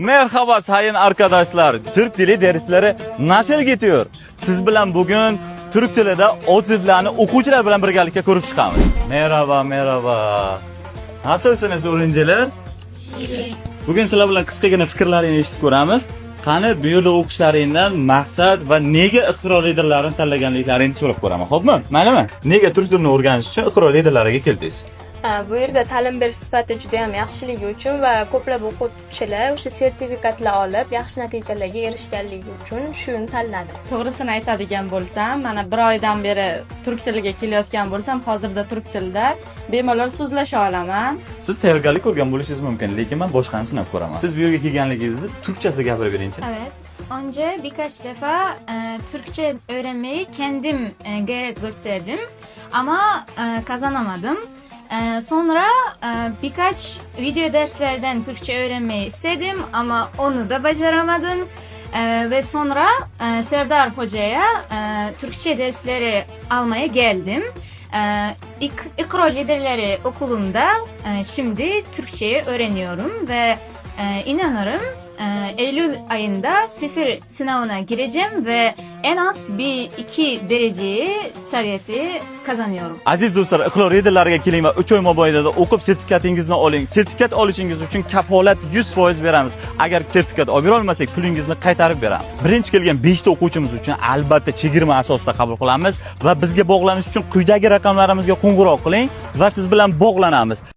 Merhaba sayın arkadaşlar. Türk dili dersleri nasıl gidiyor? Siz bilan bugün Türk tilida odzivlarni o'quvchilar bilan birgalikda ko'rib chiqamiz. Merhaba. Nasılsınız o'yinchilar? Bugün sizlar bilan qisqagina fikrlaringizni eshitib ko'ramiz. Qani bu yerda o'qishlaringdan maqsad va nega ixtiro liderlarini tanlaganliklaringni so'rab ko'raman. Xo'pmi? Maylimi? Nega turk tilini o'rganish uchun ixtiro liderlariga keldingiz? Bu yerda ta'lim berish sifati juda ham yaxshiligi uchun va ko'plab o'quvchilar o'sha sertifikatlar olib, yaxshi natijalarga erishganligi uchun shuni tanladim. To'g'risini aytadigan bo'lsam, mana bir oydan beri turk tiliga kelayotgan bo'lsam, hozirda turk tilida bemalol so'zlasha olaman. Siz tayyorgarlik ko'rgan bo'lishingiz mumkin, lekin men boshqani sinab ko'raman. Siz bu yerga kelganligingizda turkchasida gapirib beringchi. Evet. Önce birkaç defa Türkçe öğrenmeyi kendim gayret gösterdim ama kazanamadım. Sonra birkaç video derslerden Türkçe öğrenmeyi istedim ama onu da başaramadım. Ve sonra Serdar Hoca'ya Türkçe dersleri almaya geldim. İkro Liderleri Okulu'nda şimdi Türkçeyi öğreniyorum ve inanırım Eylül ayında sıfır sınavına gireceğim ve en az 1-2 dereceyi seviyesi kazanıyorum. Aziz do'stlar, ixtiro liderlariga keling va 3 oy mobaynida o'qib sertifikatingizni oling. Sertifikat olishingiz uchun kafolat 100% beramiz. Agar sertifikat olib bera olmasak, pulingizni qaytarib beramiz. Birinchi kelgan 5 ta o'quvchimiz uchun albatta chegirma asosida qabul qilamiz va bizga bog'lanish uchun quyidagi raqamlarimizga qo'ng'iroq qiling va siz bilan bog'lanamiz.